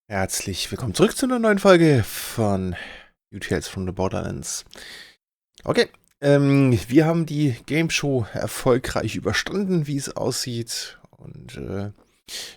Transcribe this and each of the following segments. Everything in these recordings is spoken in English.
Herzlich willkommen zurück zu einer neuen Folge von New Tales from the Borderlands. Okay, wir haben die Game Show erfolgreich überstanden, wie es aussieht. Und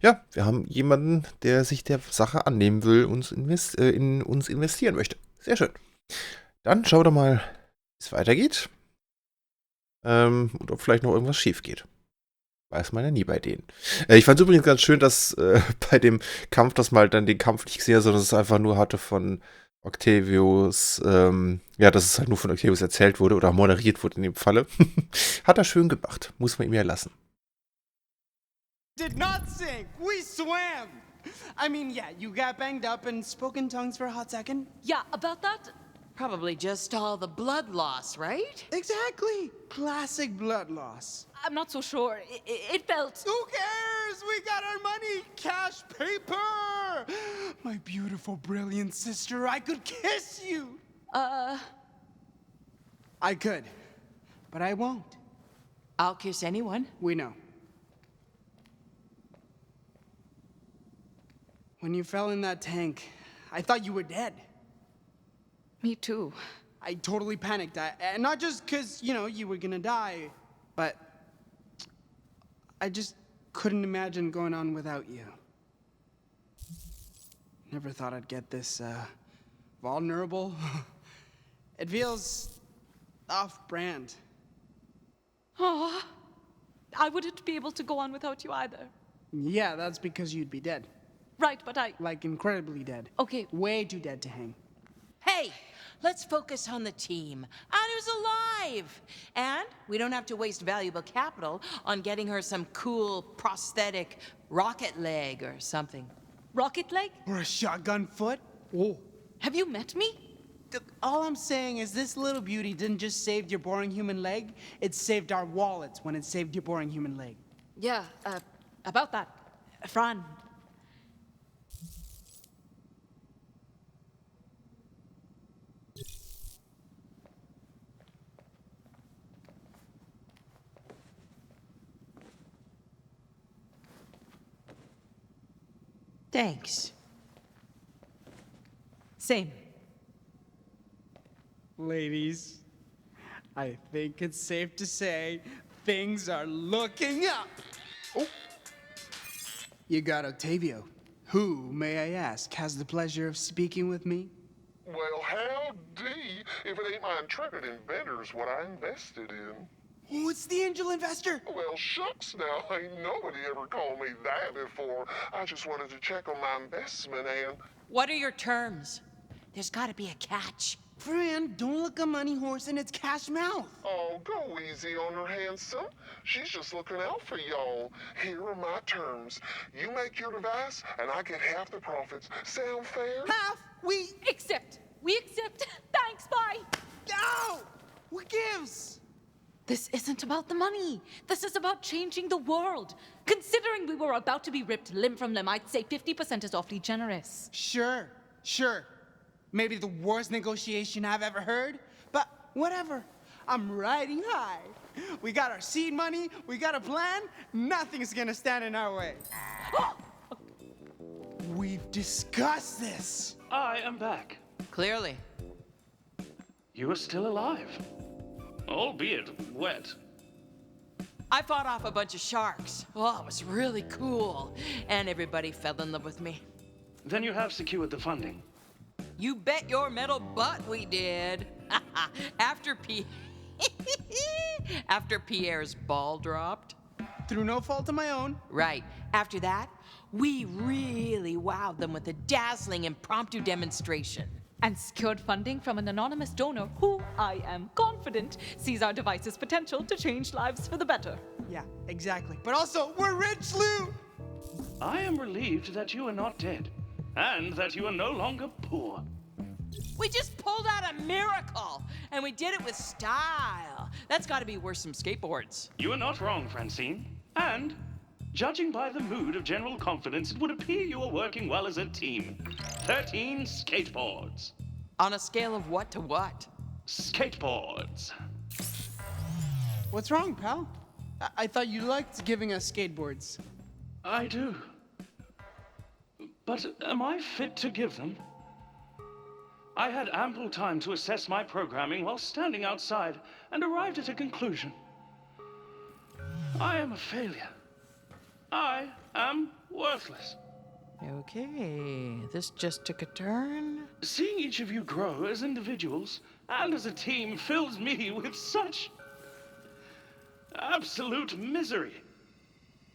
ja, wir haben jemanden, der sich der Sache annehmen will und in uns investieren möchte. Sehr schön. Dann schauen wir doch mal, wie es weitergeht. Und ob vielleicht noch irgendwas schief geht. Weiß man ja nie bei denen. Ich fand es übrigens ganz schön, dass bei dem Kampf, dass man halt dann den Kampf nicht gesehen hat, sondern es einfach nur hatte von Octavios, ja, dass es halt nur von Octavios erzählt wurde oder moderiert wurde in dem Falle. Hat er schön gemacht. Muss man ihm ja lassen. Did not sink. We swam. I mean, yeah, you got banged up and spoke in tongues for a hot second. Yeah, about that, probably just all the blood loss, right? Exactly. Classic blood loss. I'm not so sure. It felt... Who cares? We got our money. Cash paper. My beautiful, brilliant sister, I could kiss you. I could, but I won't. I'll kiss anyone. We know. When you fell in that tank, I thought you were dead. Me too. I totally panicked. And not just because, you know, you were gonna die, but I just couldn't imagine going on without you. Never thought I'd get this, vulnerable. It feels off-brand. Oh, I wouldn't be able to go on without you either. Yeah, that's because you'd be dead. Right, but I... Like, incredibly dead. Okay. Way too dead to hang. Hey, let's focus on the team. Anu's alive! And we don't have to waste valuable capital on getting her some cool prosthetic rocket leg or something. Rocket leg? Or a shotgun foot? Oh. Have you met me? All I'm saying is this little beauty didn't just save your boring human leg, it saved our wallets when it saved your boring human leg. Yeah, about that. Fran. Thanks. Same. Ladies, I think it's safe to say things are looking up. Oh. You got Octavio. Who, may I ask, has the pleasure of speaking with me? Well, howdy, if it ain't my intrepid inventors what I invested in. Oh, it's the angel investor. Well, shucks now, ain't nobody ever called me that before. I just wanted to check on my investment and... What are your terms? There's gotta be a catch. Fran, don't look a money horse in its cash mouth. Oh, go easy on her, handsome. She's just looking out for y'all. Here are my terms. You make your device, and I get half the profits. Sound fair? Half? We Accept. We accept. Thanks, bye. No! What gives? This isn't about the money. This is about changing the world. Considering we were about to be ripped limb from limb, I'd say 50% is awfully generous. Sure. Maybe the worst negotiation I've ever heard, but whatever. I'm riding high. We got our seed money, we got a plan, nothing's gonna stand in our way. We've discussed this. I am back. Clearly. You are still alive. Albeit wet. I fought off a bunch of sharks. Oh, it was really cool. And everybody fell in love with me. Then you have secured the funding. You bet your metal butt we did. After After Pierre's ball dropped. Through no fault of my own. Right. After that, we really wowed them with a dazzling impromptu demonstration. And secured funding from an anonymous donor who, I am confident, sees our device's potential to change lives for the better. Yeah, exactly. But also, we're rich, Lou! I am relieved that you are not dead, and that you are no longer poor. We just pulled out a miracle, and we did it with style. That's gotta be worth some skateboards. You are not wrong, Francine. And, judging by the mood of general confidence, it would appear you are working well as a team. 13 skateboards. On a scale of what to what? Skateboards. What's wrong, pal? I thought you liked giving us skateboards. I do. But am I fit to give them? I had ample time to assess my programming while standing outside and arrived at a conclusion. I am a failure. I am worthless. Okay, this just took a turn. Seeing each of you grow as individuals and as a team fills me with such absolute misery.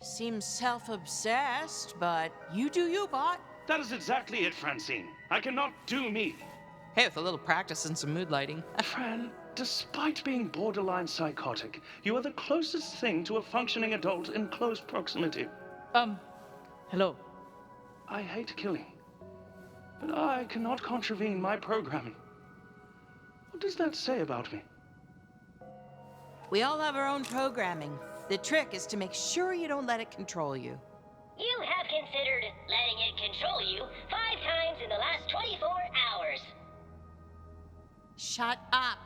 Seems self-obsessed, but you do you, bot. That is exactly it, Francine. I cannot do me. Hey, with a little practice and some mood lighting. Fran, despite being borderline psychotic, you are the closest thing to a functioning adult in close proximity. Hello. I hate killing, but I cannot contravene my programming. What does that say about me? We all have our own programming. The trick is to make sure you don't let it control you. You have considered letting it control you 5 times in the last 24 hours. Shut up.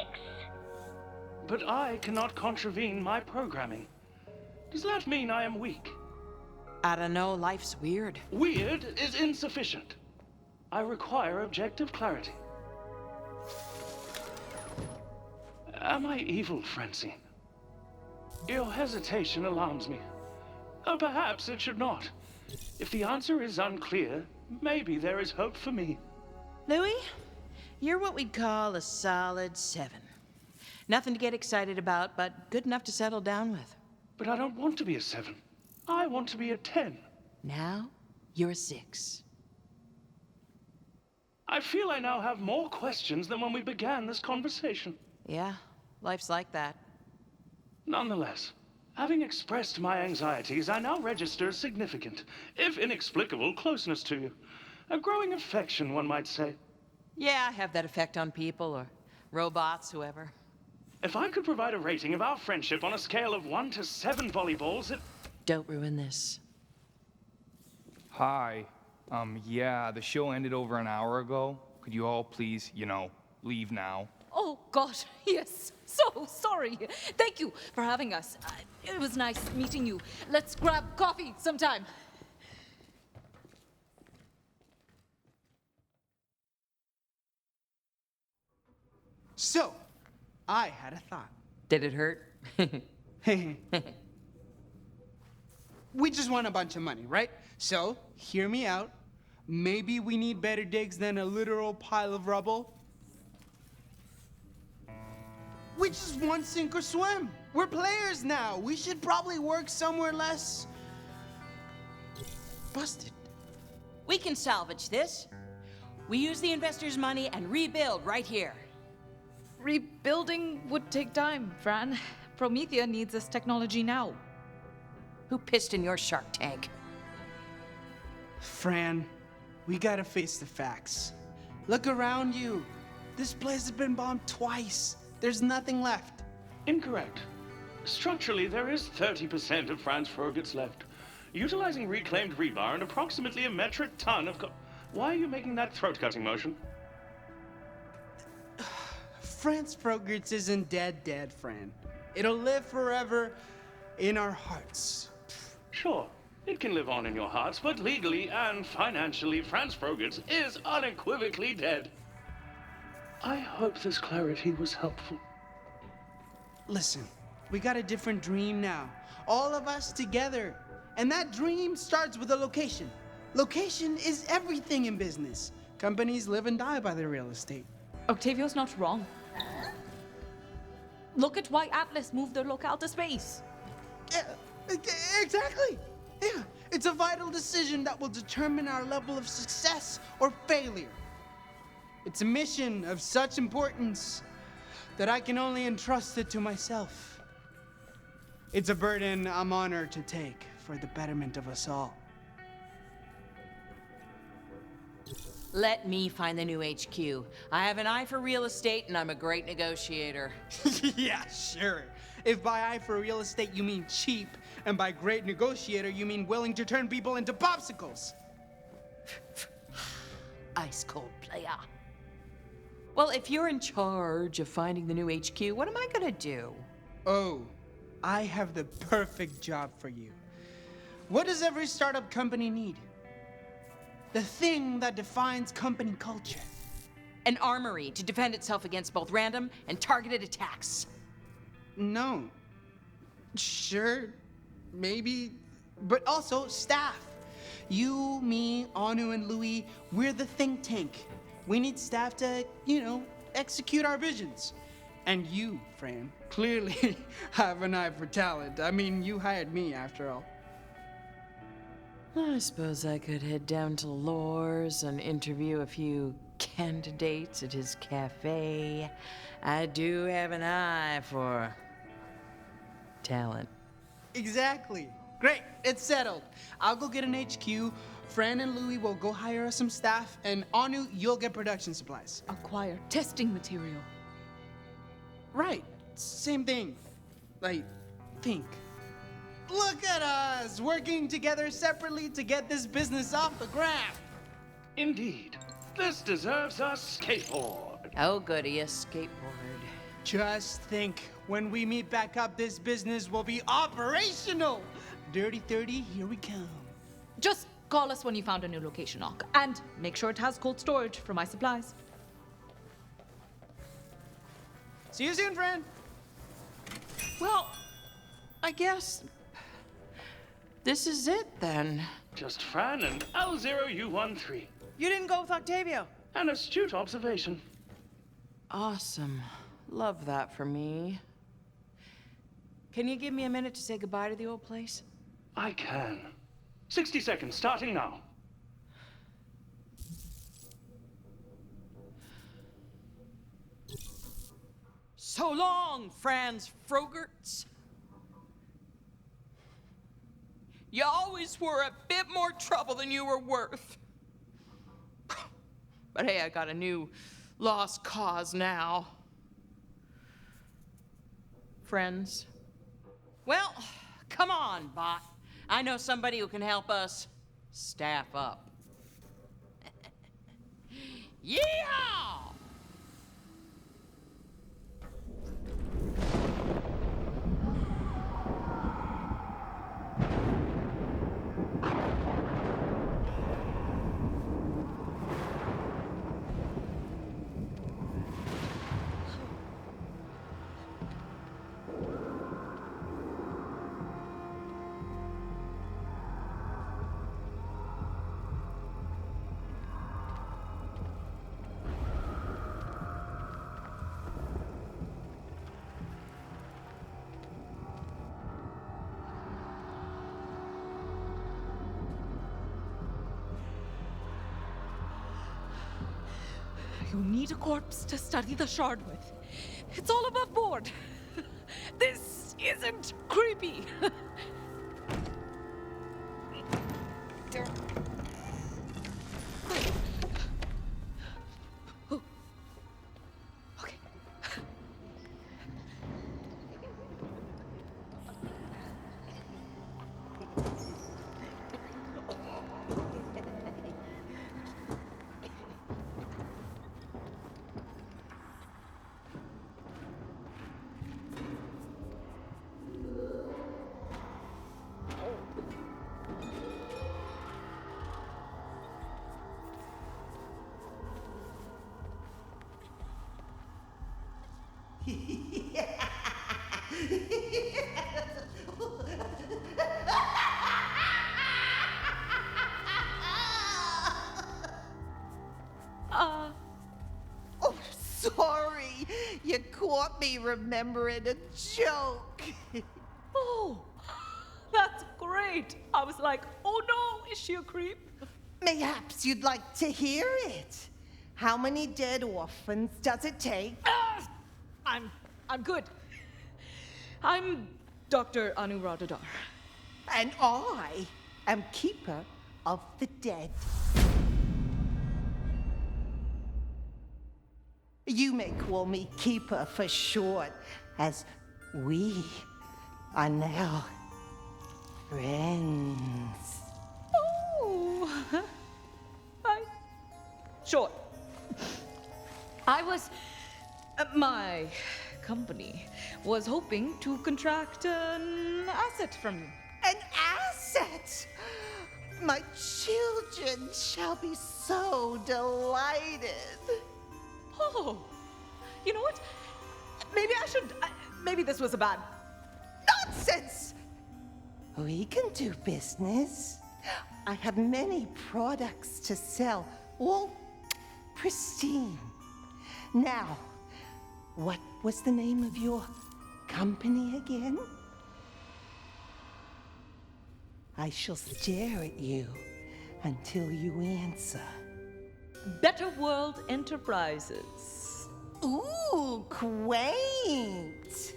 6. But I cannot contravene my programming. Does that mean I am weak? I don't know, life's weird. Weird is insufficient. I require objective clarity. Am I evil, Francine? Your hesitation alarms me. Perhaps it should not. If the answer is unclear, maybe there is hope for me. Louis, you're what we'd call a solid 7. Nothing to get excited about, but good enough to settle down with. But I don't want to be a 7. I want to be a 10. Now, you're a 6. I feel I now have more questions than when we began this conversation. Yeah, life's like that. Nonetheless, having expressed my anxieties, I now register significant, if inexplicable, closeness to you. A growing affection, one might say. Yeah, I have that effect on people or robots, whoever. If I could provide a rating of our friendship on a scale of 1 to 7 volleyballs, it... Don't ruin this. Hi. Yeah, the show ended over an hour ago. Could you all please, leave now? Oh, God, yes. So sorry. Thank you for having us. It was nice meeting you. Let's grab coffee sometime. So, I had a thought. Did it hurt? We just want a bunch of money, right? So, hear me out. Maybe we need better digs than a literal pile of rubble. We just want sink or swim. We're players now. We should probably work somewhere less busted. We can salvage this. We use the investors' money and rebuild right here. Rebuilding would take time, Fran. Promethea needs this technology now. Who pissed in your Shark Tank? Fran, we gotta face the facts. Look around you. This place has been bombed twice. There's nothing left. Incorrect. Structurally, there is 30% of Fran's frigates left. Utilizing reclaimed rebar and approximately a metric ton of Why are you making that throat-cutting motion? Fran's frigates isn't dead, Fran. It'll live forever in our hearts. Sure, it can live on in your hearts, but legally and financially, Fran's frigates is unequivocally dead. I hope this clarity was helpful. Listen, we got a different dream now. All of us together. And that dream starts with a location. Location is everything in business. Companies live and die by their real estate. Octavio's not wrong. Look at why Atlas moved their locale to space. Yeah, exactly. Yeah, it's a vital decision that will determine our level of success or failure. It's a mission of such importance that I can only entrust it to myself. It's a burden I'm honored to take for the betterment of us all. Let me find the new HQ. I have an eye for real estate and I'm a great negotiator. Yeah, sure. If by eye for real estate you mean cheap, and by great negotiator you mean willing to turn people into popsicles. Ice cold player. Well, if you're in charge of finding the new HQ, what am I gonna do? Oh, I have the perfect job for you. What does every startup company need? The thing that defines company culture. An armory to defend itself against both random and targeted attacks. No. Sure, maybe, but also staff. You, me, Anu, and Louis, we're the think tank. We need staff to, execute our visions. And you, Fran, clearly have an eye for talent. I mean, you hired me after all. I suppose I could head down to Lore's and interview a few candidates at his cafe. I do have an eye for talent. Exactly. Great, it's settled. I'll go get an HQ. Fran and Louis will go hire us some staff, and Anu, you'll get production supplies. Acquire testing material. Right, same thing. I think. Look at us, working together separately to get this business off the ground. Indeed. This deserves a skateboard. Oh, goody, a skateboard. Just think, when we meet back up, this business will be operational. Dirty 30, here we come. Just call us when you found a new location, Ock. And make sure it has cold storage for my supplies. See you soon, Fran. Well, I guess this is it then. Just Fran and L0U13. You didn't go with Octavio. An astute observation. Awesome. Love that for me. Can you give me a minute to say goodbye to the old place? I can. 60 seconds, starting now. So long, Franz Frogerts. You always were a bit more trouble than you were worth. But hey, I got a new lost cause now. Friends? Well, come on, bot. I know somebody who can help us staff up. Yeehaw! You need a corpse to study the shard with. It's all above board. This isn't creepy. Okay. Oh, sorry. You caught me remembering a joke. Oh, that's great. I was like, oh no, is she a creep? Mayhaps you'd like to hear it. How many dead orphans does it take? I'm good. I'm Dr. Anu. And I am keeper of the dead. You may call me Keeper for short, as we are now friends. Oh, sure. My company was hoping to contract an asset from you. An asset? My children shall be so delighted. Oh, you know what? Maybe I should. Maybe this was a bad. Nonsense! We can do business. I have many products to sell, all pristine. Now, what was the name of your company again? I shall stare at you until you answer. Better World Enterprises. Ooh, quaint.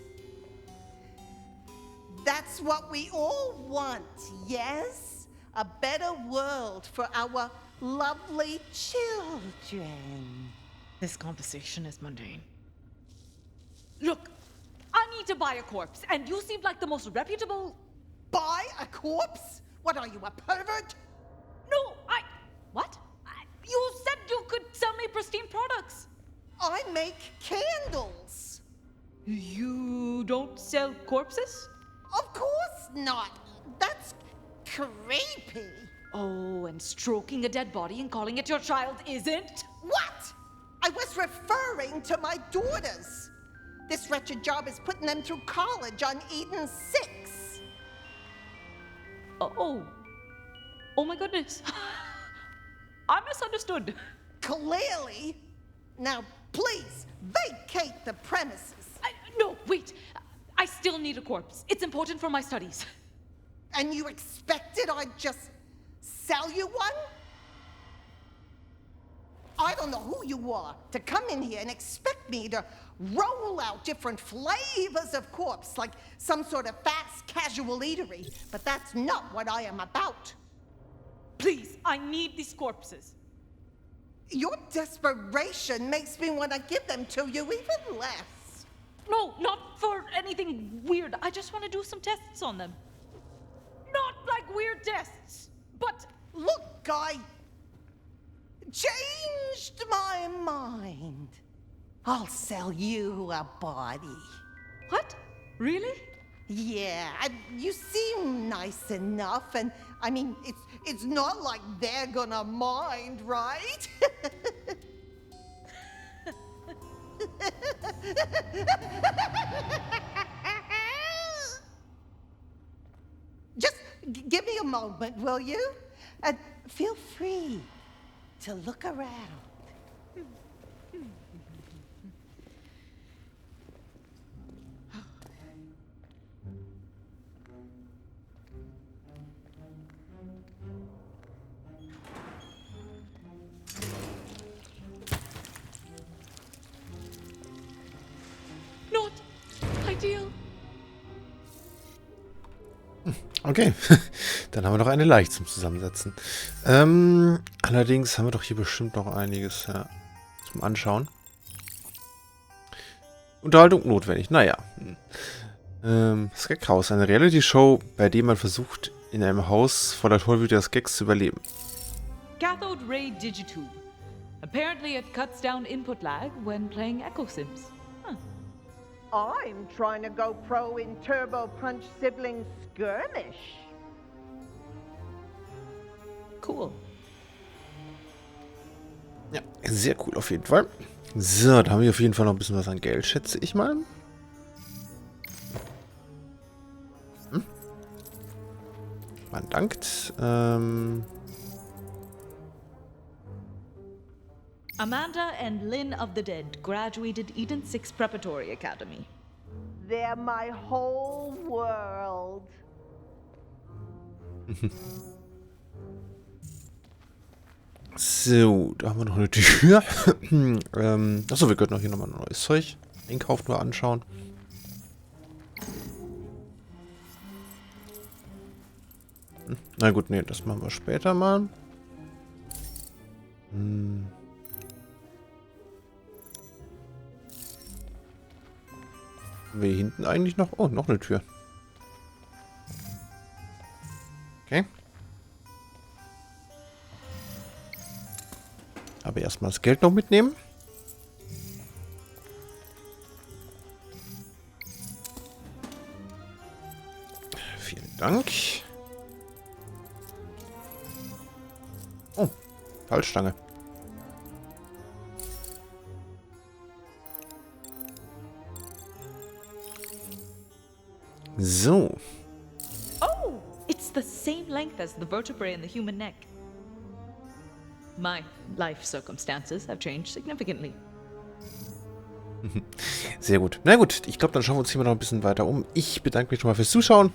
That's what we all want, yes? A better world for our lovely children. This conversation is mundane. Look, I need to buy a corpse, and you seem like the most reputable. Buy a corpse? What are you, a pervert? No, What? You said you could sell me pristine products. I make candles. You don't sell corpses? Of course not. That's creepy. Oh, and stroking a dead body and calling it your child isn't? What? I was referring to my daughters. This wretched job is putting them through college on Eden 6. Oh my goodness. I misunderstood. Clearly. Now, please, vacate the premises. No, wait. I still need a corpse. It's important for my studies. And you expected I'd just sell you one? I don't know who you are to come in here and expect me to roll out different flavors of corpse like some sort of fast casual eatery. But that's not what I am about. Please, I need these corpses. Your desperation makes me want to give them to you even less. No, not for anything weird. I just want to do some tests on them. Not like weird tests, but... Look, I changed my mind. I'll sell you a body. What? Really? Yeah, you seem nice enough, and I mean, it's not like they're gonna mind, right? Just give me a moment, will you? And feel free to look around. Not ideal. Okay, dann haben wir noch eine leicht zum Zusammensetzen. Allerdings haben wir doch hier bestimmt noch einiges zum Anschauen. Unterhaltung notwendig, naja. Stifte Chaos, eine Reality-Show, bei der man versucht, in einem Haus voller tollwütiger Gags zu überleben. Cathode Ray Digitube. Apparently it cuts down input lag when playing Echo Sims. I'm trying to go pro in Turbo Punch Sibling Skirmish. Cool. Ja, sehr cool auf jeden Fall. So, da haben wir auf jeden Fall noch ein bisschen was an Geld, schätze ich mal. Man dankt. Amanda and Lynn of the Dead graduated Eden 6 Preparatory Academy. They're my whole world. So, da haben wir noch eine Tür. Achso, wir könnten auch hier nochmal ein neues Zeug einkaufen oder anschauen. Na gut, nee, das machen wir später mal. Haben wir hier hinten eigentlich noch... Oh, noch eine Tür. Okay. Aber erstmal das Geld noch mitnehmen. Vielen Dank. Oh, Fallstange. So. Oh, it's the same length as the vertebrae in the human neck. My life circumstances have changed significantly. Sehr gut. Na gut, ich glaube, dann schauen wir uns hier mal noch ein bisschen weiter um. Ich bedanke mich schon mal fürs Zuschauen.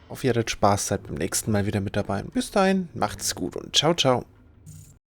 Hoffe, ihr hattet Spaß, seid beim nächsten Mal wieder mit dabei. Bis dahin, macht's gut und ciao, ciao.